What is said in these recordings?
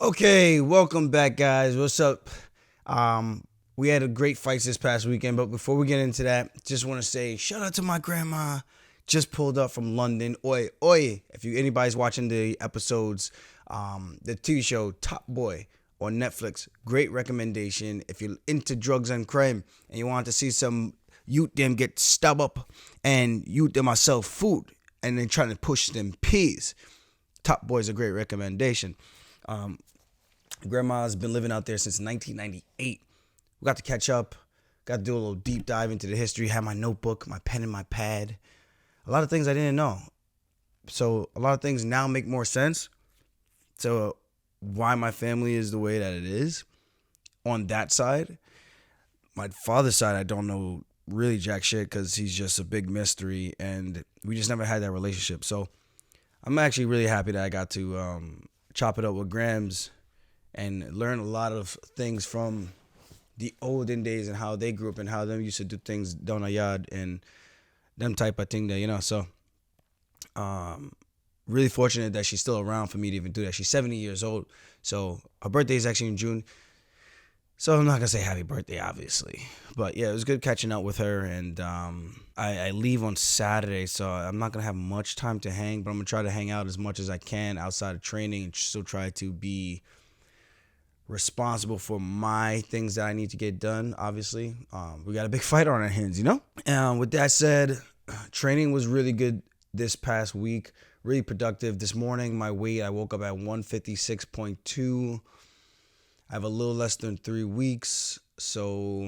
Okay, welcome back, guys. What's up? We had a great fights this past weekend, but before we get into that, just want to say shout out to my grandma. Just pulled up from London. Oi, oi! If anybody's watching the episodes, the TV show Top Boy on Netflix, great recommendation. If you're into drugs and crime and you want to see some youth them get stabbed up and youth them myself food and then trying to push them peas, Top Boy is a great recommendation. Um, Grandma's been living out there since 1998. We got to catch up, got to do a little deep dive into the history, had my notebook, my pen, and my pad. A lot of things I didn't know. So a lot of things now make more sense. So why my family is the way that it is on that side. My father's side, I don't know really jack shit because he's just a big mystery and we just never had that relationship. So I'm actually really happy that I got to chop it up with Grams and learn a lot of things from the olden days and how they grew up and how them used to do things down a yard and them type of thing there. So really fortunate that she's still around for me to even do that. She's 70 years old, so her birthday is actually in June. So I'm not gonna say happy birthday, obviously, but yeah, it was good catching up with her. And I leave on Saturday, so I'm not gonna have much time to hang, but I'm gonna try to hang out as much as I can outside of training and still try to be responsible for my things that I need to get done. Obviously, we got a big fight on our hands, With that said, training was really good this past week, really productive. This morning, my weight, I woke up at 156.2. I have a little less than 3 weeks, so,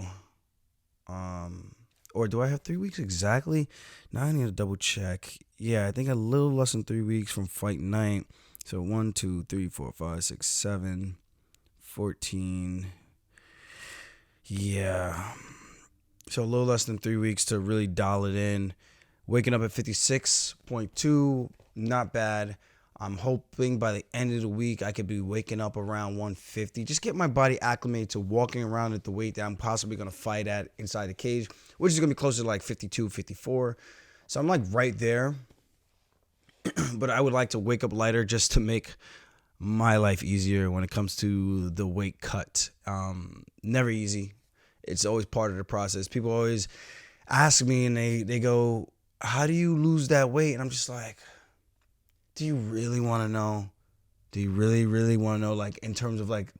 or do I have 3 weeks exactly? Now I need to double check. Yeah, I think a little less than 3 weeks from Fight Night. So 1, 2, 3, 4, 5, 6, 7, 14. Yeah. So a little less than 3 weeks to really dial it in. Waking up at 56.2, not bad. I'm hoping by the end of the week I could be waking up around 150. Just get my body acclimated to walking around at the weight that I'm possibly going to fight at inside the cage, which is going to be closer to like 52, 54. So I'm like right there. But I would like to wake up lighter just to make my life easier when it comes to the weight cut. Never easy. It's always part of the process. People always ask me and they go, how do you lose that weight? And I'm just like, do you really want to know? Do you really, really want to know? Like, in terms of like,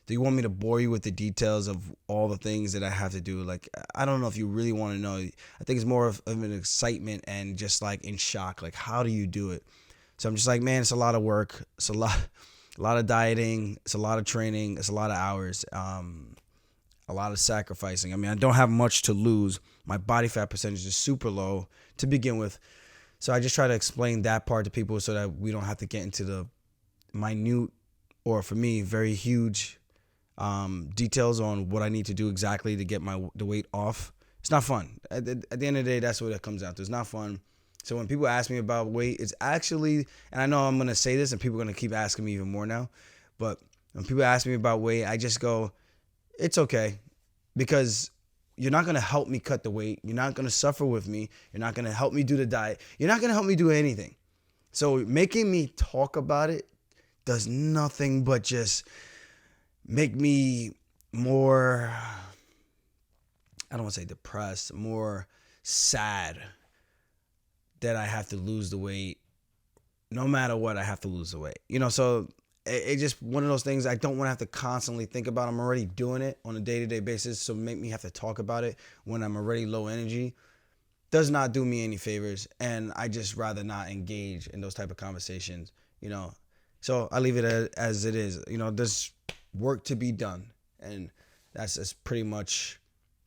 do you want me to bore you with the details of all the things that I have to do? Like, I don't know if you really want to know. I think it's more of an excitement and just like in shock. Like, how do you do it? So I'm just like, man, it's a lot of work. It's a lot of dieting. It's a lot of training. It's a lot of hours. A lot of sacrificing. I mean, I don't have much to lose. My body fat percentage is super low to begin with. So I just try to explain that part to people so that we don't have to get into the minute, or for me, very huge details on what I need to do exactly to get the weight off. It's not fun. At the end of the day, that's what it comes down to. It's not fun. So when people ask me about weight, it's actually, and I know I'm going to say this and people are going to keep asking me even more now, but when people ask me about weight, I just go, it's okay, because you're not going to help me cut the weight. You're not going to suffer with me. You're not going to help me do the diet. You're not going to help me do anything. So making me talk about it does nothing but just make me more, I don't want to say depressed, more sad that I have to lose the weight. No matter what, I have to lose the weight. So it's just one of those things I don't want to have to constantly think about. I'm already doing it on a day-to-day basis, so make me have to talk about it when I'm already low energy does not do me any favors, and I just rather not engage in those type of conversations, So I leave it as it is. There's work to be done, and that's as pretty much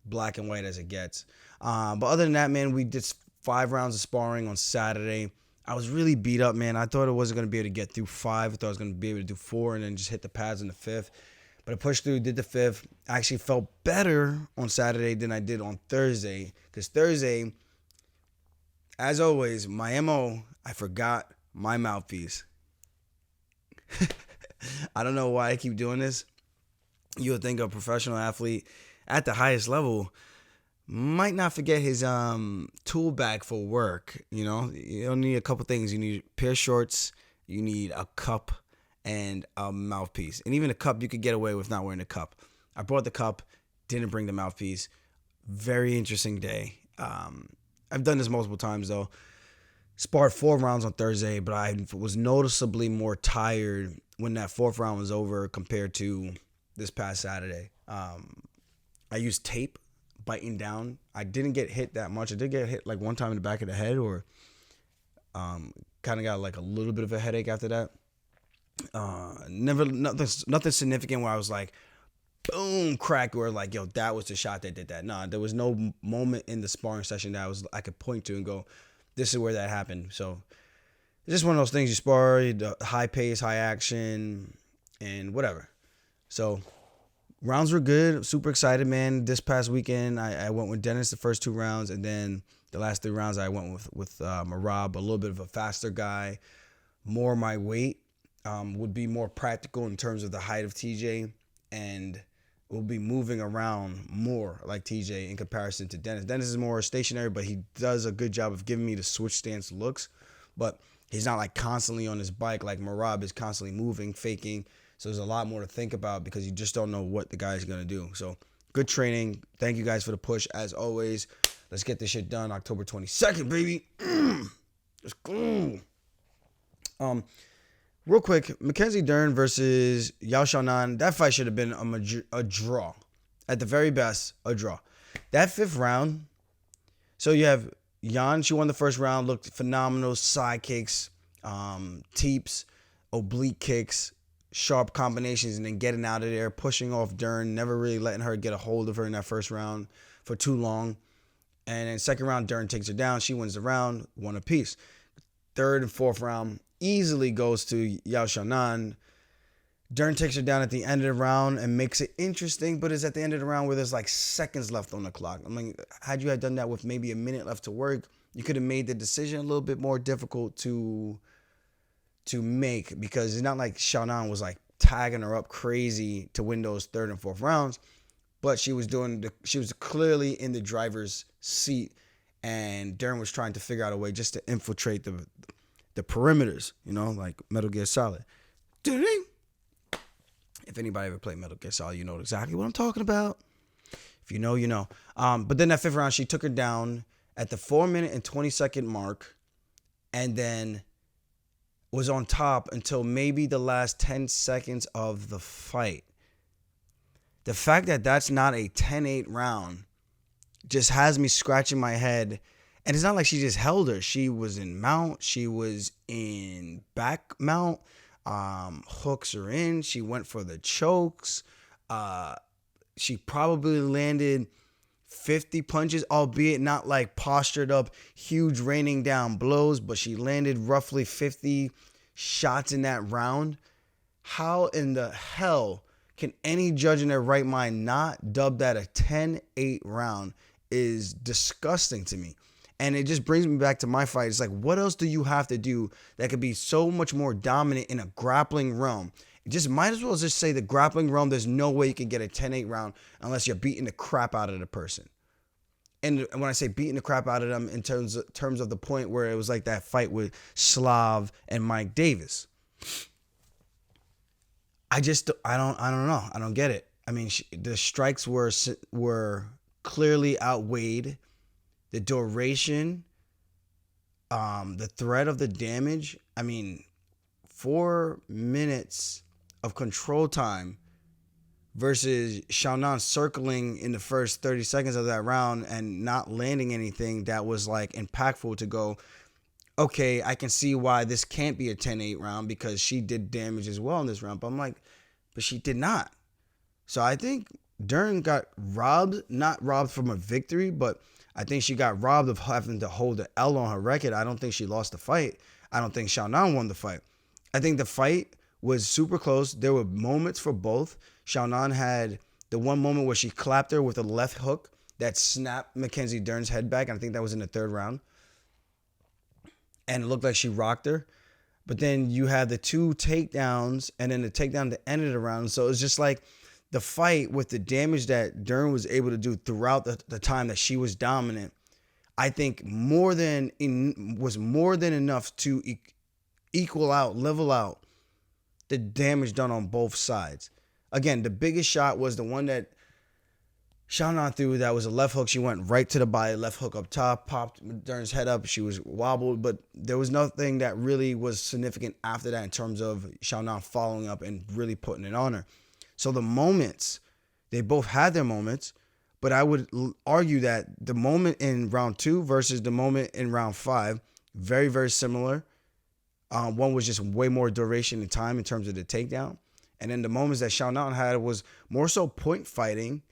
black and white as it gets. But other than that, man, we did 5 rounds of sparring on Saturday. I was really beat up, man. I thought I wasn't going to be able to get through 5. I thought I was going to be able to do 4 and then just hit the pads in the 5th. But I pushed through, did the 5th. I actually felt better on Saturday than I did on Thursday. Because Thursday, as always, my MO, I forgot my mouthpiece. I don't know why I keep doing this. You would think a professional athlete at the highest level might not forget his tool bag for work. You need a couple things. You need a pair of shorts, you need a cup, and a mouthpiece. And even a cup, you could get away with not wearing a cup. I brought the cup, didn't bring the mouthpiece. Very interesting day. I've done this multiple times, though. Sparred 4 rounds on Thursday, but I was noticeably more tired when that 4th round was over compared to this past Saturday. I used tape, biting down. I didn't get hit that much. I did get hit like one time in the back of the head, or kind of got like a little bit of a headache after that. Nothing significant where I was like, boom, crack, or like, yo, that was the shot that did that. Nah, there was no moment in the sparring session that I could point to and go, this is where that happened. So it's just one of those things. You spar, high pace, high action, and whatever. So rounds were good. Super excited, man. This past weekend, I went with Dennis the first 2 rounds, and then the last 3 rounds I went with Marab, a little bit of a faster guy, more my weight, would be more practical in terms of the height of TJ, and will be moving around more like TJ in comparison to Dennis. Dennis is more stationary, but he does a good job of giving me the switch stance looks. But he's not like constantly on his bike like Marab is constantly moving, faking. So there's a lot more to think about because you just don't know what the guy's going to do. So good training. Thank you guys for the push as always. Let's get this shit done October 22nd, baby. Let's go. Real quick, Mackenzie Dern versus Xiaonan. That fight should have been a draw. At the very best, a draw. That 5th round, so you have Yan, she won the first round, looked phenomenal. Side kicks, teeps, oblique kicks, sharp combinations, and then getting out of there, pushing off Dern, never really letting her get a hold of her in that first round for too long. And then 2nd round, Dern takes her down. She wins the round, 1 apiece. 3rd and 4th round easily goes to Xiaonan. Dern takes her down at the end of the round and makes it interesting, but it's at the end of the round where there's like seconds left on the clock. I mean, had you had done that with maybe a minute left to work, you could have made the decision a little bit more difficult to make, because it's not like Xiaonan was like tagging her up crazy to win those 3rd and 4th rounds, but she was clearly in the driver's seat, and Dern was trying to figure out a way just to infiltrate the perimeters, like Metal Gear Solid. Ding. If anybody ever played Metal Gear Solid, you know exactly what I'm talking about. If you know, you know. But then that 5th round, she took her down at the 4-minute and 20-second mark, and then was on top until maybe the last 10 seconds of the fight. The fact that that's not a 10-8 round just has me scratching my head. And it's not like she just held her. She was in mount. She was in back mount. Hooks are in. She went for the chokes. She probably landed 50 punches, albeit not like postured up, huge raining down blows, but she landed roughly 50 shots in that round. How in the hell can any judge in their right mind not dub that a 10-8 round is disgusting to me. And it just brings me back to my fight. It's like, what else do you have to do that could be so much more dominant in a grappling realm? It just might as well just say the grappling realm, there's no way you can get a 10-8 round unless you're beating the crap out of the person. And when I say beating the crap out of them in terms of the point where it was like that fight with Slav and Mike Davis. I don't know. I don't get it. I mean, the strikes were clearly outweighed. The duration, the threat of the damage. I mean, 4 minutes of control time versus Xiaonan circling in the first 30 seconds of that round and not landing anything that was like impactful to go, okay, I can see why this can't be a 10-8 round because she did damage as well in this round. But I'm like, but she did not. So I think Dern got robbed, not robbed from a victory, but I think she got robbed of having to hold an L on her record. I don't think she lost the fight. I don't think Xiaonan won the fight. I think the fight was super close. There were moments for both. Xiaonan had the one moment where she clapped her with a left hook that snapped Mackenzie Dern's head back, and I think that was in the 3rd round. And it looked like she rocked her. But then you had the 2 takedowns, and then the takedown at the end of the round. So it's just like the fight with the damage that Dern was able to do throughout the time that she was dominant, I think was more than enough to equal out, level out the damage done on both sides. Again, the biggest shot was the one that Xiaonan threw. That was a left hook. She went right to the body, left hook up top, popped Dern's head up. She was wobbled, but there was nothing that really was significant after that in terms of Xiaonan following up and really putting it on her. So the moments, they both had their moments, but I would argue that the moment in round 2 versus the moment in round 5, very, very similar. One was just way more duration and time in terms of the takedown. And then the moments that Xiaonan had was more so point fighting.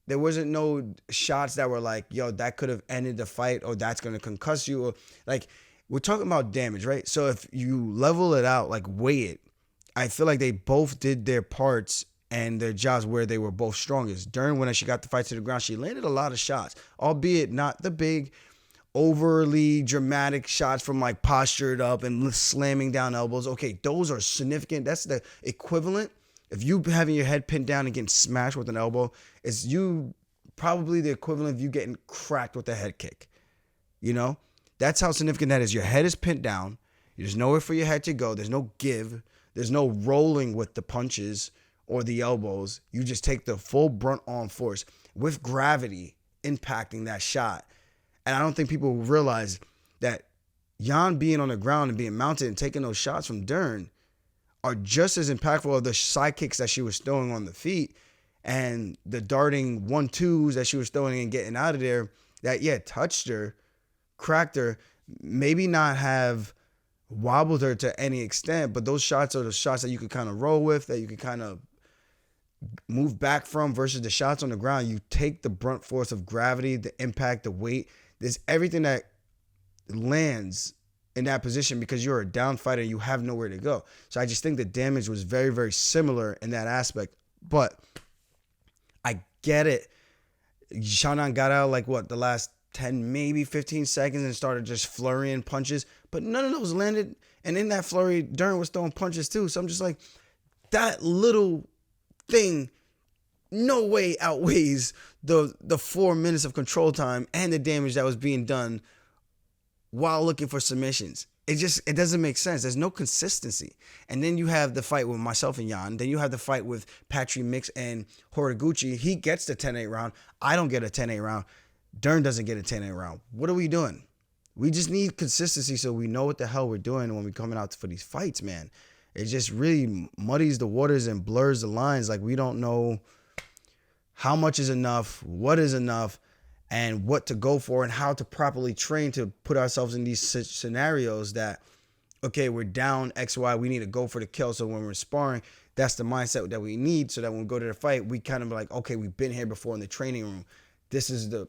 There wasn't no shots that were like, yo, that could have ended the fight, or that's going to concuss you. Or like, we're talking about damage, right? So if you level it out, like weigh it, I feel like they both did their parts and their jobs where they were both strongest. Dern, when she got the fight to the ground, she landed a lot of shots, albeit not the big, overly dramatic shots from like postured up and slamming down elbows. Okay, those are significant. That's the equivalent. If you having your head pinned down and getting smashed with an elbow, it's you probably the equivalent of you getting cracked with a head kick. You know? That's how significant that is. Your head is pinned down. There's nowhere for your head to go. There's no give. There's no rolling with the punches or the elbows. You just take the full brunt on force with gravity impacting that shot. And I don't think people realize that Jan being on the ground and being mounted and taking those shots from Dern are just as impactful as the side kicks that she was throwing on the feet and the darting 1-2s that she was throwing and getting out of there that, yeah, touched her, cracked her, maybe not have wobbled her to any extent, but those shots are the shots that you could kind of roll with, that you could kind of move back from, versus the shots on the ground. You take the brunt force of gravity, the impact, the weight. There's everything that lands in that position because you're a down fighter. You have nowhere to go. So I just think the damage was very, very similar in that aspect. But I get it. Xiaonan got out like the last 10, maybe 15 seconds and started just flurrying punches. But none of those landed. And in that flurry, Dern was throwing punches too. So I'm just like, that little thing no way outweighs the 4 minutes of control time and the damage that was being done while looking for submissions. It doesn't make sense. There's no consistency. And then you have the fight with myself and Jan. Then you have the fight with Patrick Mix and Horiguchi. He gets the 10-8 round. I don't get a 10-8 round. Dern doesn't get a 10-8 round. What are we doing? We just need consistency so we know what the hell we're doing when we're coming out for these fights, man. It just really muddies the waters and blurs the lines. Like, we don't know how much is enough, what is enough, and what to go for, and how to properly train to put ourselves in these scenarios that, okay, we're down X, Y, we need to go for the kill. So when we're sparring, that's the mindset that we need, so that when we go to the fight, we kind of like, okay, we've been here before in the training room. This is the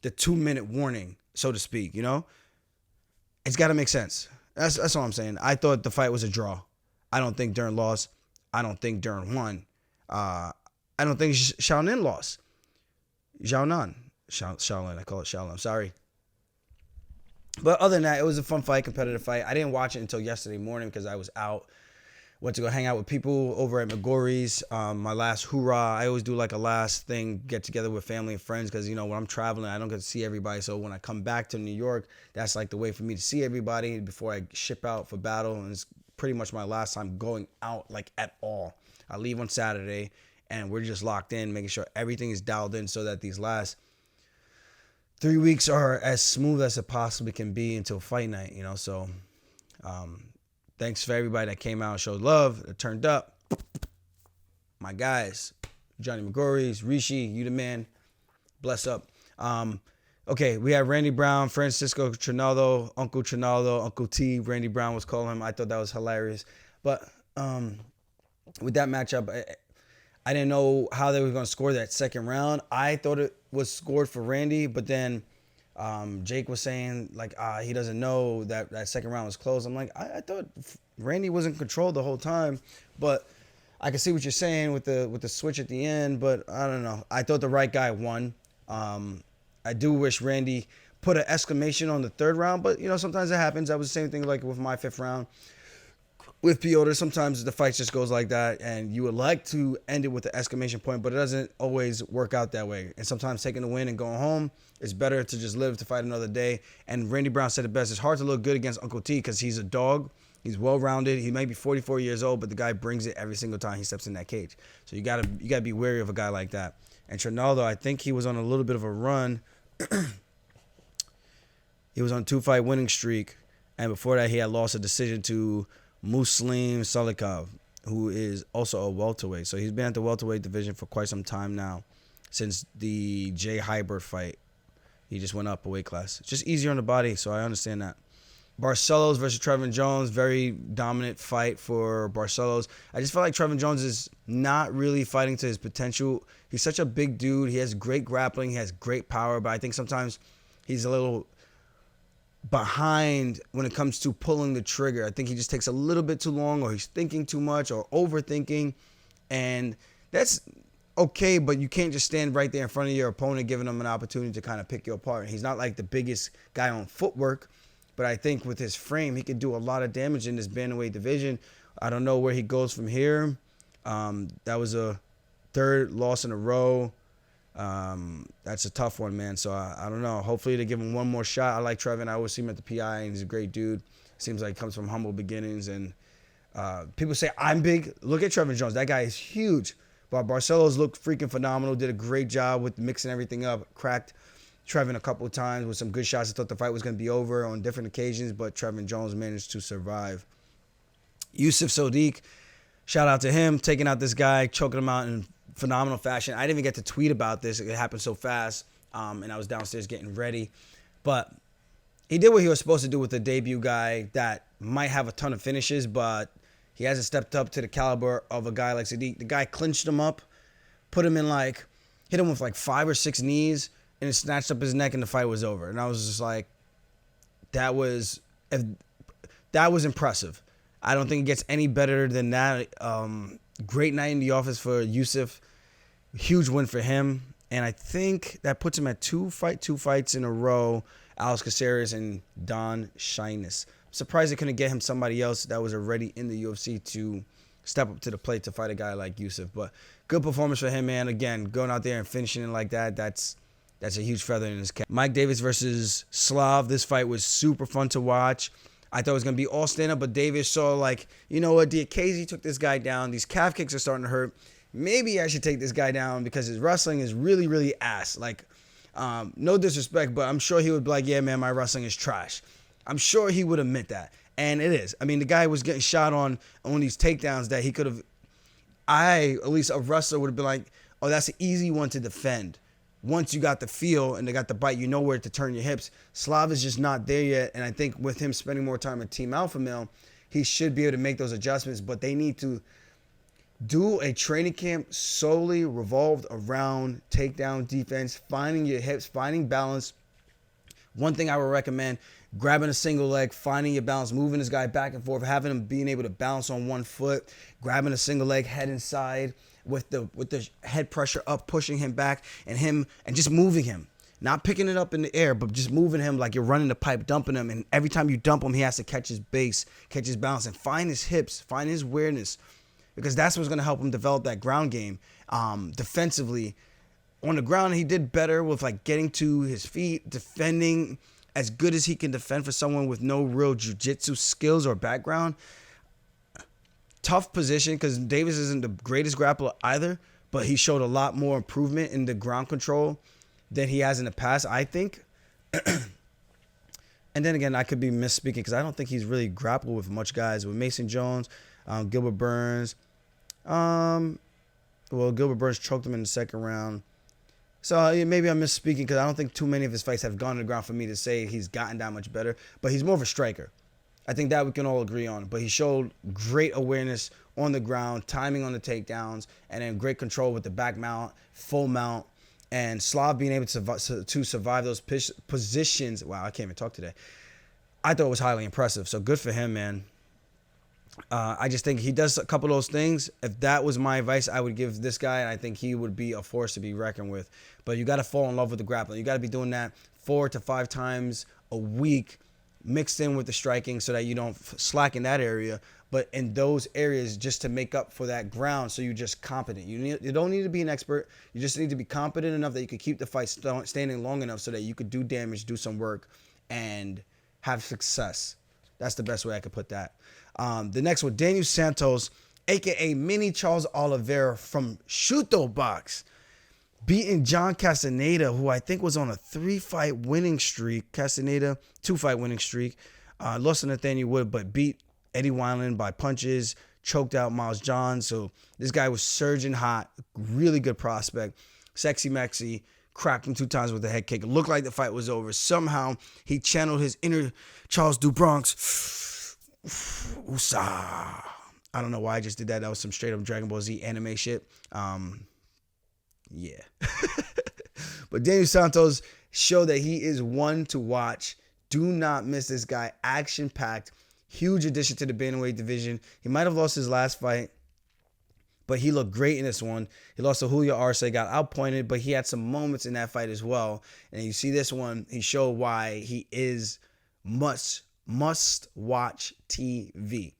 2-minute warning, so to speak, you know? It's got to make sense. That's all I'm saying. I thought the fight was a draw. I don't think Dern lost. I don't think Dern won. I don't think Xiaonan lost. Xiaonan. I call it Xiaonan. Sorry. But other than that, it was a fun fight, competitive fight. I didn't watch it until yesterday morning because I was out. Went to go hang out with people over at McGorry's. My last hoorah. I always do like a last thing, get together with family and friends because, you know, when I'm traveling, I don't get to see everybody. So when I come back to New York, that's like the way for me to see everybody before I ship out for battle. And it's pretty much my last time going out like at all. I leave on Saturday and we're just locked in, making sure everything is dialed in so that these last 3 weeks are as smooth as it possibly can be until fight night, you know. So thanks for everybody that came out and showed love, that turned up. My guys, Johnny McGorry's, Rishi, you the man. Bless up. Okay, we have Randy Brown, Francisco Trinaldo, Uncle Trinaldo, Uncle T, Randy Brown was calling him. I thought that was hilarious. But with that matchup, I didn't know how they were going to score that second round. I thought it was scored for Randy, but then Jake was saying like he doesn't know that second round was closed. I'm like, I thought Randy was in control the whole time, but I can see what you're saying with the switch at the end, but I don't know. I thought the right guy won. I do wish Randy put an exclamation on the third round, but you know, sometimes it happens. That was the same thing like with my fifth round with Piotr. Sometimes the fight just goes like that, and you would like to end it with an exclamation point, but it doesn't always work out that way. And sometimes taking the win and going home is better to just live to fight another day. And Randy Brown said it best. It's hard to look good against Uncle T because he's a dog. He's well-rounded. He may be 44 years old, but the guy brings it every single time he steps in that cage. So you gotta be wary of a guy like that. And Trinaldo, I think he was on a little bit of a run. He was on a 2-fight winning streak, and before that, he had lost a decision to Muslim Salikov, who is also a welterweight. So he's been at the welterweight division for quite some time now, since the Jay Hyber fight. He just went up a weight class. It's just easier on the body, so I understand that. Barcelos versus Trevin Jones, very dominant fight for Barcelos. I just feel like Trevin Jones is not really fighting to his potential. He's such a big dude. He has great grappling. He has great power, but I think sometimes he's a little behind when it comes to pulling the trigger. I think he just takes a little bit too long, or he's thinking too much or overthinking, and that's okay, but you can't just stand right there in front of your opponent giving him an opportunity to kind of pick you apart. He's not like the biggest guy on footwork, but I think with his frame, he could do a lot of damage in this bantamweight division. I don't know where he goes from here. That was a third loss in a row. That's a tough one, man. So I don't know. Hopefully they give him one more shot. I like Trevin. I always see him at the PI, and he's a great dude. Seems like he comes from humble beginnings. And people say, I'm big. Look at Trevin Jones. That guy is huge. But Barcelos looked freaking phenomenal. Did a great job with mixing everything up. Cracked Trevin a couple of times with some good shots. I thought the fight was going to be over on different occasions, but Trevin Jones managed to survive. Yussuf Soddiq, shout out to him, taking out this guy, choking him out in phenomenal fashion. I didn't even get to tweet about this. It happened so fast, and I was downstairs getting ready. But he did what he was supposed to do with the debut guy that might have a ton of finishes, but he hasn't stepped up to the caliber of a guy like Soddiq. The guy clinched him up, put him in hit him with 5 or 6 knees, and it snatched up his neck, and the fight was over. And I was just like, that was impressive. I don't think it gets any better than that. Great night in the office for Yussuf. Huge win for him. And I think that puts him at two fights in a row. Alex Caceres and Don Shyness. I'm surprised they couldn't get him somebody else that was already in the UFC to step up to the plate to fight a guy like Yussuf. But good performance for him, man. Again, going out there and finishing it like that, that's a huge feather in his cap. Mike Davis versus Slav. This fight was super fun to watch. I thought it was going to be all stand-up, but Davis saw, you know what, Diakaze took this guy down. These calf kicks are starting to hurt. Maybe I should take this guy down because his wrestling is really, really ass. No disrespect, but I'm sure he would be like, yeah, man, my wrestling is trash. I'm sure he would admit that. And it is. I mean, the guy was getting shot on these takedowns that he could have, at least a wrestler would have been like, oh, that's an easy one to defend. Once you got the feel and they got the bite, you know where to turn your hips. Slav is just not there yet. And I think with him spending more time at Team Alpha Male, he should be able to make those adjustments. But they need to do a training camp solely revolved around takedown defense, finding your hips, finding balance. One thing I would recommend, grabbing a single leg, finding your balance, moving this guy back and forth, having him being able to balance on one foot, grabbing a single leg, head inside, with the head pressure up, pushing him back, and just moving him. Not picking it up in the air, but just moving him like you're running the pipe, dumping him. And every time you dump him, he has to catch his base, catch his balance, and find his hips, find his awareness. Because that's what's going to help him develop that ground game. Defensively, on the ground, he did better with getting to his feet, defending as good as he can defend for someone with no real jiu-jitsu skills or background. Tough position because Davis isn't the greatest grappler either, but he showed a lot more improvement in the ground control than he has in the past, I think. And then again, I could be misspeaking because I don't think he's really grappled with much guys. With Mason Jones, Gilbert Burns. Gilbert Burns choked him in the second round. So maybe I'm misspeaking because I don't think too many of his fights have gone to the ground for me to say he's gotten that much better. But he's more of a striker. I think that we can all agree on. But he showed great awareness on the ground, timing on the takedowns, and then great control with the back mount, full mount, and Slav being able to survive those positions. Wow, I can't even talk today. I thought it was highly impressive. So good for him, man. I just think he does a couple of those things. If that was my advice, I would give this guy, and I think he would be a force to be reckoned with. But you got to fall in love with the grappling. You got to be doing that 4 to 5 times a week, mixed in with the striking so that you don't slack in that area, but in those areas just to make up for that ground so you're just competent. You don't need to be an expert. You just need to be competent enough that you could keep the fight standing long enough so that you could do damage, do some work, and have success. That's the best way I could put that. The next one, Daniel Santos, a.k.a. Mini Charles Oliveira from Shuto Box, beating John Castaneda, who I think was on a 3-fight winning streak. Castaneda, 2-fight winning streak. Lost to Nathaniel Wood, but beat Eddie Wineland by punches, choked out Miles John. So this guy was surging hot, really good prospect. Sexy Maxi cracked him 2 times with a head kick. It looked like the fight was over. Somehow he channeled his inner Charles Du Bronx. Usa. I don't know why I just did that. That was some straight up Dragon Ball Z anime shit. Yeah. But Daniel Santos showed that he is one to watch. Do not miss this guy. Action-packed. Huge addition to the bantamweight division. He might have lost his last fight, but he looked great in this one. He lost to Julio Arce, got outpointed, but he had some moments in that fight as well. And you see this one, he showed why he is must watch TV.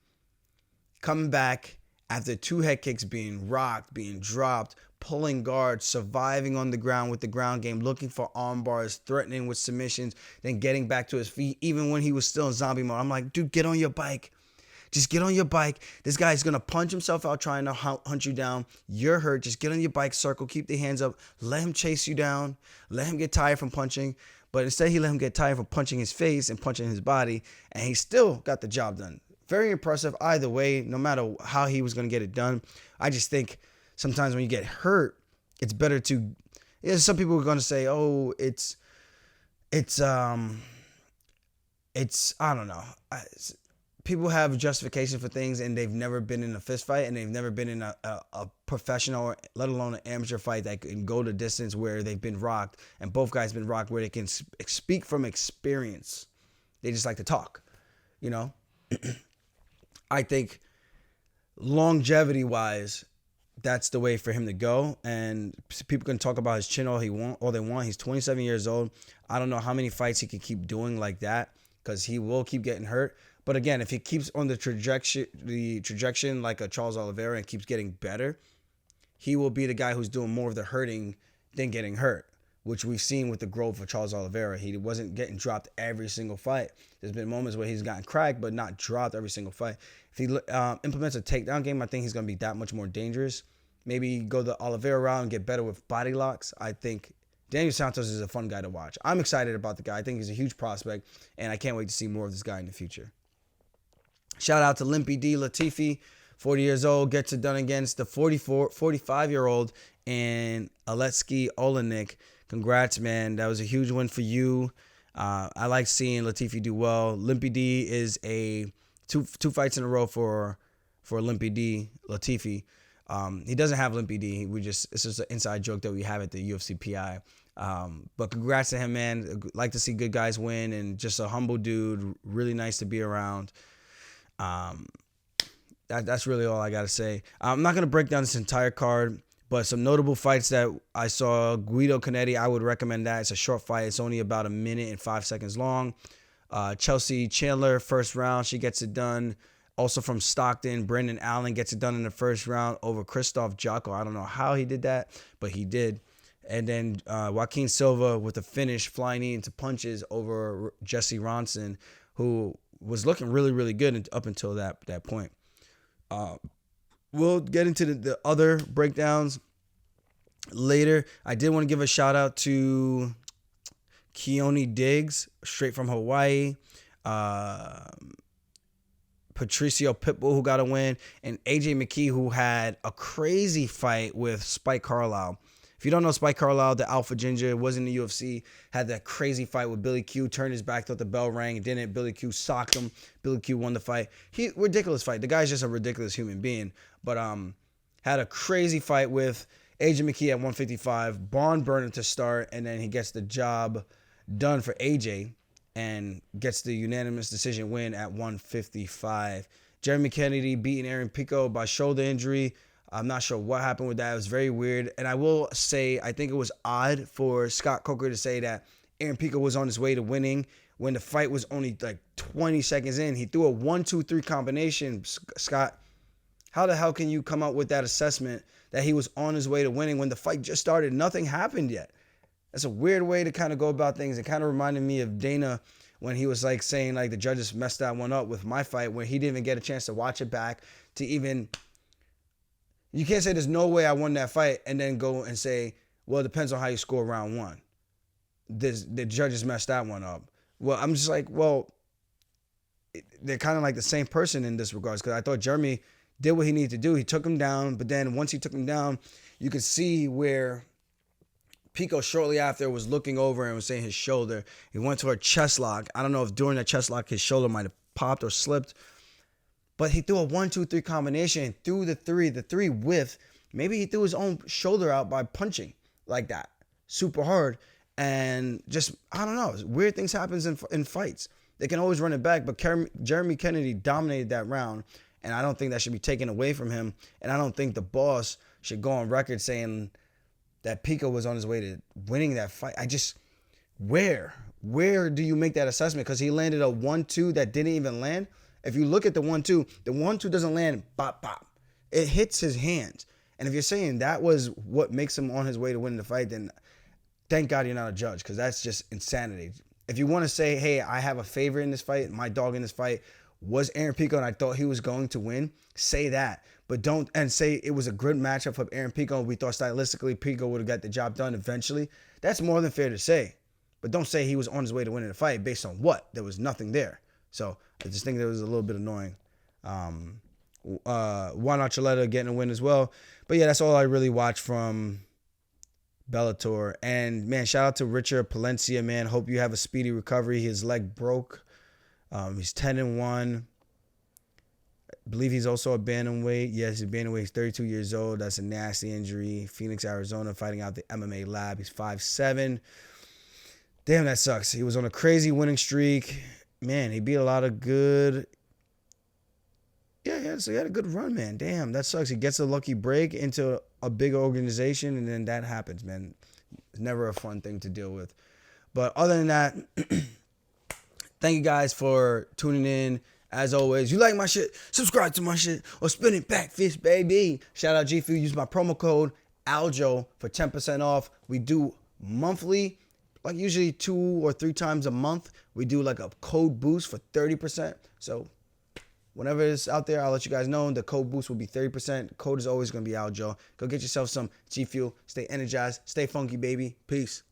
Coming back after 2 head kicks, being rocked, being dropped, pulling guards, surviving on the ground with the ground game, looking for arm bars, threatening with submissions, then getting back to his feet, even when he was still in zombie mode. I'm like, dude, get on your bike. Just get on your bike. This guy's going to punch himself out trying to hunt you down. You're hurt. Just get on your bike, circle, keep the hands up. Let him chase you down. Let him get tired from punching. But instead, he let him get tired from punching his face and punching his body, and he still got the job done. Very impressive either way, no matter how he was going to get it done. I just think sometimes when you get hurt, it's better to. Some people are going to say, "Oh, it's I don't know." People have justification for things, and they've never been in a fist fight, and they've never been in a professional, let alone an amateur fight that can go the distance where they've been rocked, and both guys been rocked where they can speak from experience. They just like to talk, you know. I think longevity-wise, that's the way for him to go. And people can talk about his chin all they want. He's 27 years old. I don't know how many fights he can keep doing like that, because he will keep getting hurt. But again, if he keeps on the trajectory like a Charles Oliveira and keeps getting better, he will be the guy who's doing more of the hurting than getting hurt, which we've seen with the growth of Charles Oliveira. He wasn't getting dropped every single fight. There's been moments where he's gotten cracked, but not dropped every single fight. If he implements a takedown game, I think he's going to be that much more dangerous. Maybe go the Oliveira route and get better with body locks. I think Daniel Santos is a fun guy to watch. I'm excited about the guy. I think he's a huge prospect, and I can't wait to see more of this guy in the future. Shout out to Ilir Latifi, 40 years old, gets it done against the 45-year-old and Alexei Olenek. Congrats, man. That was a huge win for you. I like seeing Latifi do well. Limpy D is a two fights in a row for Limpy D, Latifi. He doesn't have Limpy D. It's just an inside joke that we have at the UFC PI. But congrats to him, man. Like to see good guys win, and just a humble dude. Really nice to be around. That's really all I got to say. I'm not going to break down this entire card, but some notable fights that I saw. Guido Canetti, I would recommend that. It's a short fight. It's only about 1 minute and 5 seconds long. Chelsea Chandler, first round. She gets it done. Also from Stockton, Brendan Allen gets it done in the first round over Christoph Jocko. I don't know how he did that, but he did. And then Joaquin Silva with a finish, flying into punches over Jesse Ronson, who was looking really, really good up until that point. We'll get into the other breakdowns later. I did want to give a shout out to Keone Diggs, straight from Hawaii. Patricio Pitbull, who got a win. And AJ McKee, who had a crazy fight with Spike Carlisle. If you don't know Spike Carlisle, the Alpha Ginger, was in the UFC, had that crazy fight with Billy Q, turned his back, thought the bell rang, didn't. Billy Q socked him. Billy Q won the fight. Ridiculous fight. The guy's just a ridiculous human being. But had a crazy fight with AJ McKee at 155, barn burner to start, and then he gets the job done for AJ and gets the unanimous decision win at 155. Jeremy Kennedy beating Aaron Pico by shoulder injury. I'm not sure what happened with that. It was very weird. And I will say, I think it was odd for Scott Coker to say that Aaron Pico was on his way to winning when the fight was only like 20 seconds in. He threw a 1-2-3 combination. Scott, how the hell can you come up with that assessment that he was on his way to winning when the fight just started? Nothing happened yet. That's a weird way to kind of go about things. It kind of reminded me of Dana when he was like saying like the judges messed that one up with my fight, where he didn't even get a chance to watch it back to even. You can't say there's no way I won that fight and then go and say, well, it depends on how you score round one. The judges messed that one up. Well, I'm just like, well, they're kind of like the same person in this regards, because I thought Jeremy did what he needed to do. He took him down, but then once he took him down, you could see where Pico shortly after was looking over and was saying his shoulder. He went to a chest lock. I don't know if during that chest lock his shoulder might have popped or slipped. But he threw a 1-2-3 combination and threw the three whiff. Maybe he threw his own shoulder out by punching like that, super hard. And just, I don't know, weird things happen in fights. They can always run it back, but Jeremy Kennedy dominated that round, and I don't think that should be taken away from him. And I don't think the boss should go on record saying that Pico was on his way to winning that fight. Where do you make that assessment? Because he landed a 1-2 that didn't even land. If you look at the 1-2 doesn't land bop, bop. It hits his hands. And if you're saying that was what makes him on his way to winning the fight, then thank God you're not a judge, because that's just insanity. If you want to say, hey, I have a favorite in this fight, my dog in this fight was Aaron Pico and I thought he was going to win, say that. But don't, and say it was a good matchup for Aaron Pico. We thought stylistically Pico would have got the job done eventually. That's more than fair to say. But don't say he was on his way to winning the fight based on what? There was nothing there. So I just think that was a little bit annoying. Juan Archuleta getting a win as well. But yeah, that's all I really watched from Bellator. And man, shout out to Richard Palencia, man. Hope you have a speedy recovery. His leg broke. He's 10-1. I believe he's also a bantamweight. Yes, he's bantamweight. He's 32 years old. That's a nasty injury. Phoenix, Arizona, fighting out the MMA lab. He's 5'7". Damn, that sucks. He was on a crazy winning streak. Man, he beat a lot of good. Yeah, so he had a good run, man. Damn, that sucks. He gets a lucky break into a big organization, and then that happens, man. It's never a fun thing to deal with. But other than that, thank you guys for tuning in. As always, you like my shit, subscribe to my shit, or spin it back, fist, baby. Shout out G-Fu. Use my promo code ALJO for 10% off. We do monthly, like usually 2 or 3 times a month. We do like a code boost for 30%. So whenever it's out there, I'll let you guys know. The code boost will be 30%. Code is always going to be ALJO. Go get yourself some G Fuel. Stay energized. Stay funky, baby. Peace.